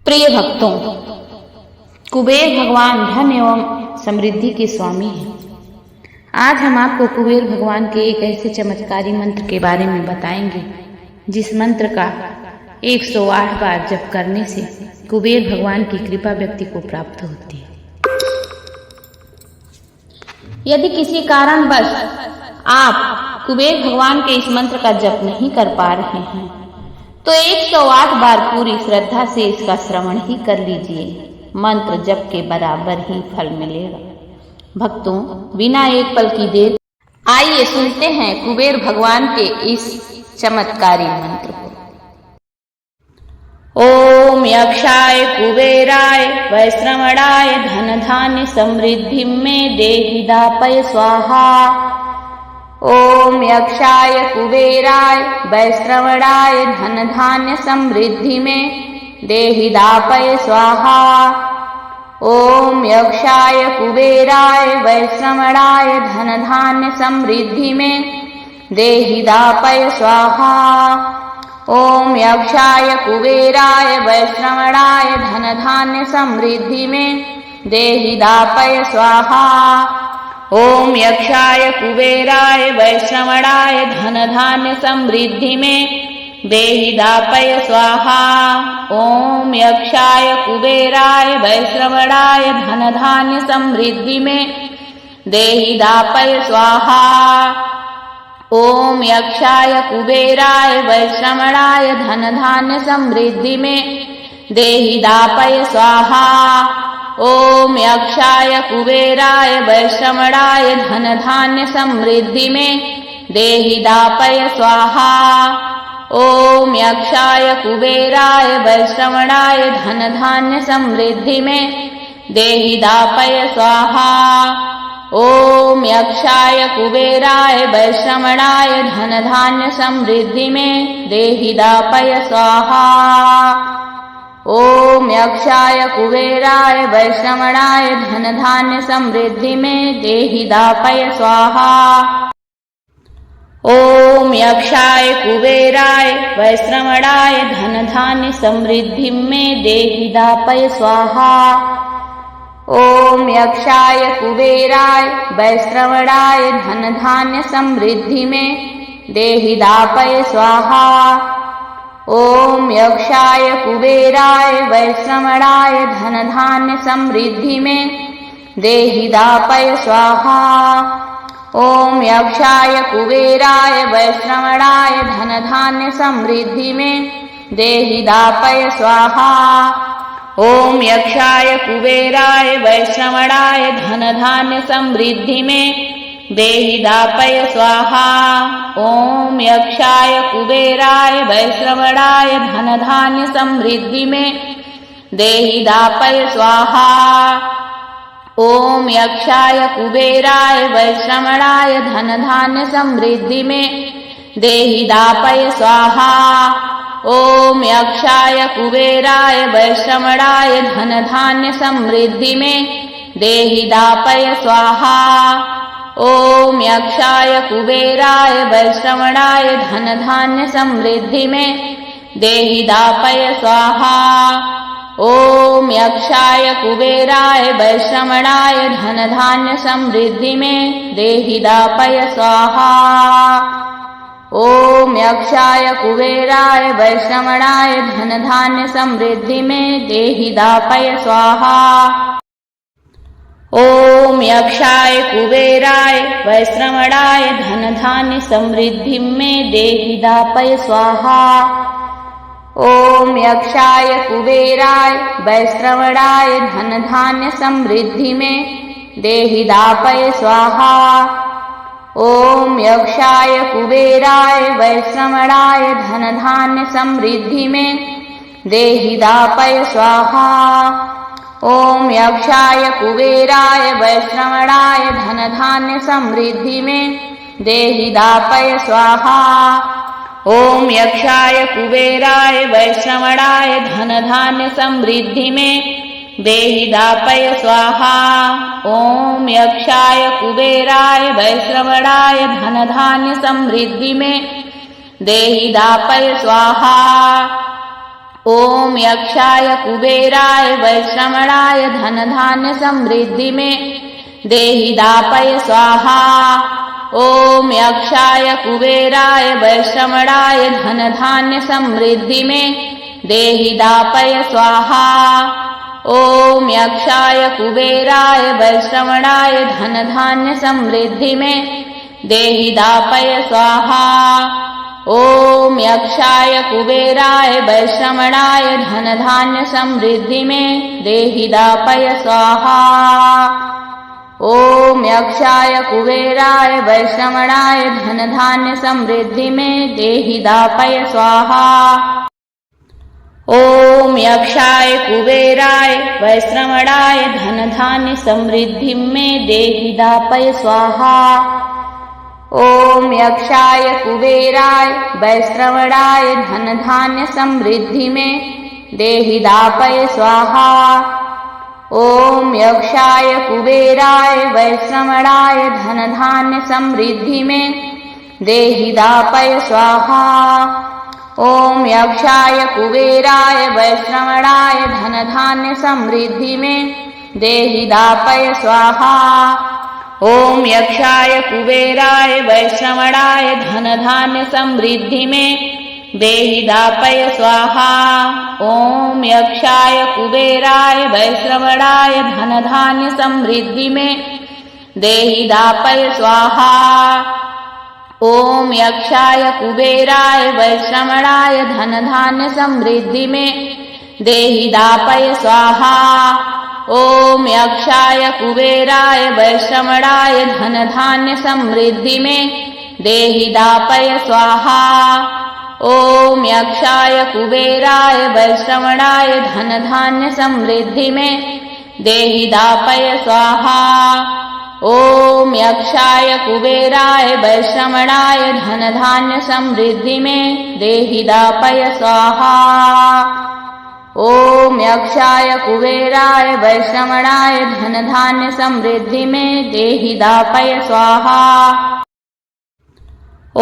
प्रिय भक्तों, कुबेर भगवान धन एवं समृद्धि के स्वामी हैं। आज हम आपको कुबेर भगवान के एक ऐसे चमत्कारी मंत्र के बारे में बताएंगे जिस मंत्र का 108 बार जप करने से कुबेर भगवान की कृपा व्यक्ति को प्राप्त होती है। यदि किसी कारणवश आप कुबेर भगवान के इस मंत्र का जप नहीं कर पा रहे हैं तो 108 बार पूरी श्रद्धा से इसका श्रवण ही कर लीजिए। मंत्र जप के बराबर ही फल मिलेगा। भक्तों, बिना एक पल की देर आइए सुनते हैं कुबेर भगवान के इस चमत्कारी मंत्र को। ओम यक्षाय कुबेराय वैश्रवणाय धन धान्य समृद्धि में देहि दापय स्वाहा। ओम यक्षाय कुबेराय वैश्रवणाय धन धान्य समृद्धि में देहि दापय स्वाहा। ओम यक्षाय कुबेराय वैश्रवणाय धन धान्य समृद्धि में देहि दापय स्वाहा। ओम यक्षाय कुबेराय वैश्रवणाय धन धान्य समृद्धि में देहि दापय स्वाहा। ओम यक्षाय कुबेराय वैश्रवणाय धन धान्य समृद्धि में देहि दापय स्वाहा। ओम यक्षाय कुबेराय वैश्रवणाय धन धान्य समृद्धि में देहि दापय स्वाहा। ओम यक्षाय कुबेराय वैश्रवणाय धन धान्य समृद्धि में देहि दापय स्वाहा। ओम यक्षाय कुबेराय वैश्रवणाय धन धान्य समृद्धि में देहि दापय स्वाहा। ओम यक्षाय कुबेराय वैश्रवणाय धन धान्य समृद्धि में देहि दापय स्वाहा। ओम यक्षाय कुबेराय वैश्रवणाय धन धान्य समृद्धि में देहि दापय स्वाहा। ओम यक्षाय कुबेराय वैश्रवणाय धन धान्य समृद्धि में देहि दापय स्वाहा। ओम यक्षाय कुबेराय वैश्रवणाय धन धान्य समृद्धि में देहि दापय स्वाहा। ओम यक्षाय कुबेराय वैश्रवणाय धन धान्य समृद्धि में देहि दापय स्वाहा। ओम यक्षाय कुबेराय वैश्रवणाय धन धान्य समृद्धि में देहि दापय स्वाहा। ओम यक्षाय कुबेराय वैश्रवणाय धन धान्य समृद्धि में देहि दापय स्वाहा। ओम यक्षाय कुबेराय वैश्रवणाय धन धान्य समृद्धि में देहि दापय स्वाहा। ओम यक्षाय कुबेराय वैश्रवणाय धन धान्य समृद्धि में देहि दापय स्वाहा। ओम यक्षाय कुबेराय वैश्रवणाय धन धान्य समृद्धि में देहि दापय स्वाहा। ओम यक्षाय कुबेराय वैश्रवणाय धन धान्य समृद्धि में देहि दापय स्वाहा। ओम यक्षाय कुबेराय वैश्रवणाय धन धान्य समृद्धि में देहि दापय स्वाहा। ओम यक्षाय कुबेराय वैश्रवणाय धन धान्य समृद्धि में देहि दापय स्वाहा। ओम यक्षाय कुबेराय वैश्रवणाय धन धान्य समृद्धि में देहि दापय स्वाहा। ओम यक्षाय कुबेराय वैश्रवणाय धन धान्य समृद्धि में देहि दापय स्वाहा। ओम यक्षाय कुबेराय वैश्रवणाय धन धान्य समृद्धि में देहि दापय स्वाहा। ओम यक्षाय कुबेराय वैश्रवणाय धन धान्य समृद्धि में देहि दापय स्वाहा। ओम यक्षाय कुबेराय वैश्रवणाय धन धान्य समृद्धि में देहि दापय स्वाहा। ओम यक्षाय कुबेराय वैश्रवणाय धन धान्य समृद्धि में देहि दापय स्वाहा। ओम यक्षाय कुबेराय वैश्रवणाय धन धान्य समृद्धि में देहि दापय स्वाहा। ओम यक्षाय कुबेराय वैश्रवणाय धन धान्य समृद्धि में देहि दापय स्वाहा। ओम यक्षाय कुबेराय वैश्रवणाय धन धान्य समृद्धि में देहि दापय स्वाहा। ओम यक्षाय कुबेराय वैश्रवणाय धन धान्य समृद्धि में देहि दापय स्वाहा। ओम यक्षाय कुबेराय वैश्रवणाय धन धान्य समृद्धि में देहि दापय स्वाहा। ओम यक्षाय कुबेराय वैश्रवणाय धन धान्य समृद्धि में देहि दापय स्वाहा। ओम यक्षाय कुबेराय वैश्रवणाय धन धान्य समृद्धि में देहि दापय स्वाहा। ओम यक्षाय कुबेराय वैश्रवणाय धन धान्य समृद्धि में देहि दापय स्वाहा। ओम यक्षाय कुबेराय वैश्रवणाय धन धान्य समृद्धि में देहि दापय स्वाहा। ओम यक्षाय कुबेराय वैश्रवणाय धन धान्य समृद्धि में देहि दापय स्वाहा। ओम यक्षाय कुबेराय वैश्रवणाय धन धान्य समृद्धि में देहि दापय स्वाहा। ओम यक्षाय कुबेराय वैश्रवणाय धन धान्य समृद्धि में देहि दापय स्वाहा। ओम यक्षाय कुबेराय वैश्रवणाय धन धान्य समृद्धि में देहि दापय स्वाहा। ओम यक्षाय कुबेराय वैश्रवणाय धन धान्य समृद्धि में देहि दापय स्वाहा। ओम यक्षाय कुबेराय वैश्रवणाय धन धान्य समृद्धि में देहि दापय स्वाहा। ओम यक्षाय कुबेराय वैश्रवणाय धन धान्य समृद्धि में देहि दापय स्वाहा। ओम यक्षाय कुबेराय वैश्रवणाय धन धान्य समृद्धि में देहि दापय स्वाहा।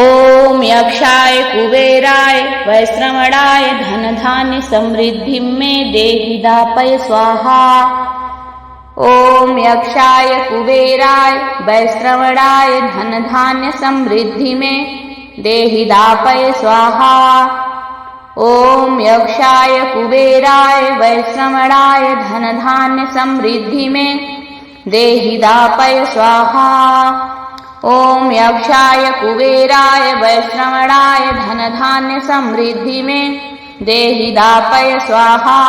ओम यक्षाय कुबेराय वैश्रवणाय धन धान्य समृद्धि में देहि दापय स्वाहा। ओम यक्षाय कुबेराय वैश्रवणाय धन धान्य समृद्धि में देहि दापय स्वाहा। ओम यक्षाय कुबेराय वैश्रवणाय धन धान्य समृद्धि में देहि दापय स्वाहा। ओम यक्षाय कुबेराय वैश्रवणाय धन धान्य समृद्धि में देहि दापय स्वाहा। ओम यक्षाय कुबेराय वैश्रवणाय धन धान्य समृद्धि में देहि दापय स्वाहा।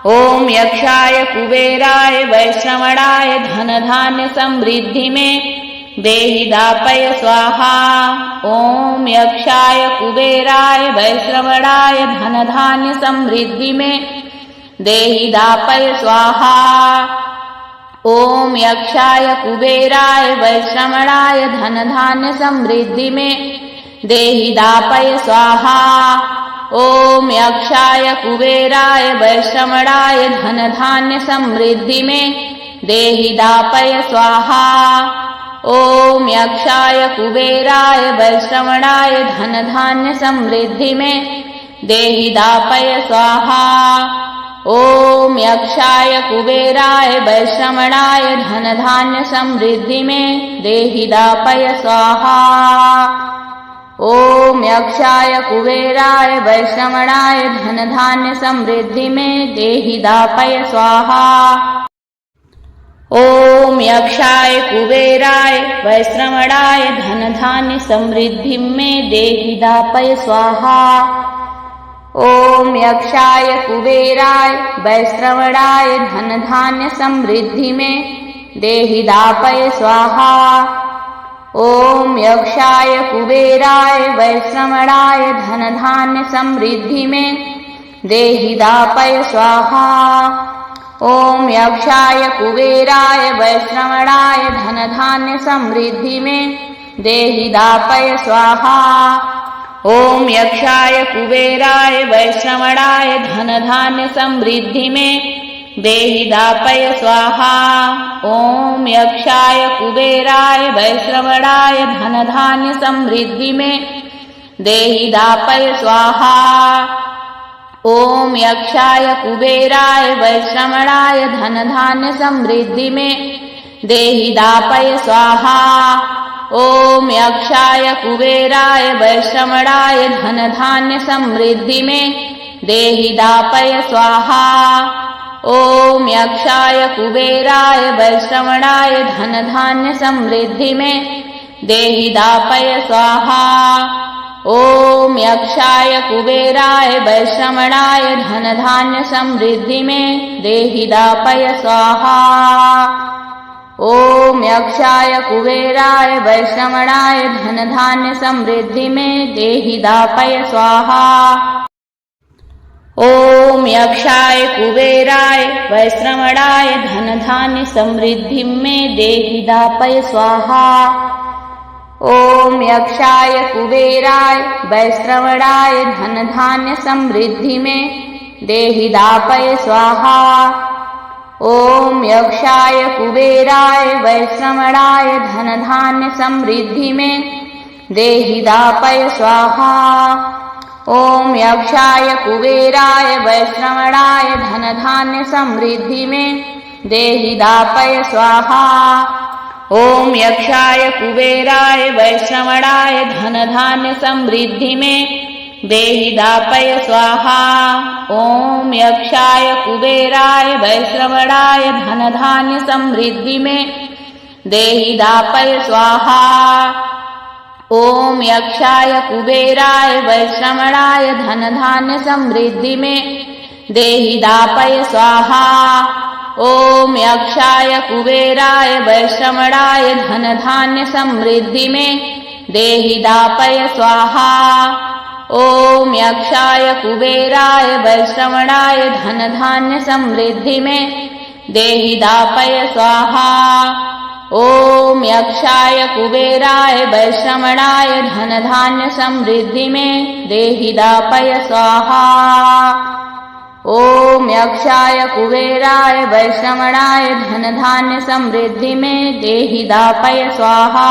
ओम यक्षाय कुबेराय वैश्रवणाय धन धान्य समृद्धि में देहि दापय स्वाहा। ओम यक्षाय कुबेराय वैश्रवणाय धन धान्य समृद्धि में देहि दापय स्वाहा। ओम यक्षाय कुबेराय वैश्रवणाय धन धान्य समृद्धि में देहि दापय स्वाहा। ओम यक्षाय कुबेराय वैश्रवणाय धन धान्य समृद्धि में देहि दापय स्वाहा। ओम यक्षाय कुबेराय वैश्रवणाय धन धान्य समृद्धि में देहि दापय स्वाहा। ओम यक्षाय कुबेराय वैश्रवणाय धन धान्य समृद्धि में देहि दापय स्वाहा। ओम यक्षाय कुबेराय वैश्रवणाय धन धान्य समृद्धि में देहि दापय स्वाहा। ओम यक्षाय कुबेराय वैश्रवणाय धन धान्य समृद्धि में देहि दापय स्वाहा। ओम यक्षाय कुबेराय वैश्रवणाय धन धान्य समृद्धि में देहि दापय स्वाहा। ओम यक्षाय कुबेराय वैश्रवणाय धन धान्य समृद्धि में देहि दापय स्वाहा। ओम यक्षाय कुबेराय वैश्रवणाय धन धान्य समृद्धि में देहि दापय स्वाहा। ओम यक्षाय कुबेराय वैश्रवणाय धन धान्य समृद्धि में देहि दापय स्वाहा। ओम यक्षाय कुबेराय वैश्रवणाय धन धान्य समृद्धि में देहि दापय स्वाहा। ओम यक्षाय कुबेराय वैश्रवणाय धन धान्य समृद्धि में देहि दापय स्वाहा। ओम यक्षाय कुबेराय वैश्रवणाय धन धान्य समृद्धि में देहि दापय स्वाहा। ओम यक्षाय कुबेराय वैश्रवणाय धन धान्य समृद्धि में देहि दापय स्वाहा। ओम यक्षाय कुबेराय वैश्रवणाय धन धान्य समृद्धि में देहि दापय स्वाहा। ओम यक्षाय कुबेराय वैश्रवणाय धन धान्य समृद्धि में देहि दापय स्वाहा। ओम यक्षाय कुबेराय वैश्रवणाय धन धान्य समृद्धि में देहि दापय स्वाहा। ओम यक्षाय कुबेराय वैश्रवणाय धन धान्य समृद्धि में देहि दापय स्वाहा। ओम यक्षाय कुबेराय वैश्रवणाय धन धान्य समृद्धि में देहि दापय स्वाहा। ओम यक्षाय कुबेराय वैश्रवणाय धन धान्य समृद्धि में देहि दापय स्वाहा। ओम यक्षाय कुबेराय वैश्रवणाय धन धान्य समृद्धि में देहि दापय स्वाहा। ओम यक्षाय कुबेराय वैश्रवणाय धन धान्य समृद्धि में देहि दापय स्वाहा। ओम यक्षाय कुबेराय वैश्रवणाय धन धान्य समृद्धि में देहि दापय स्वाहा। ओम यक्षाय कुबेराय वैश्रवणाय धन धान्य समृद्धि में देहि दापय स्वाहा। ओम यक्षाय कुबेराय वैश्रवणाय धन धान्य समृद्धि में देहि दापय स्वाहा। ओम यक्षाय कुबेराय वैश्रवणाय धन धान्य समृद्धि में देहि दापय स्वाहा।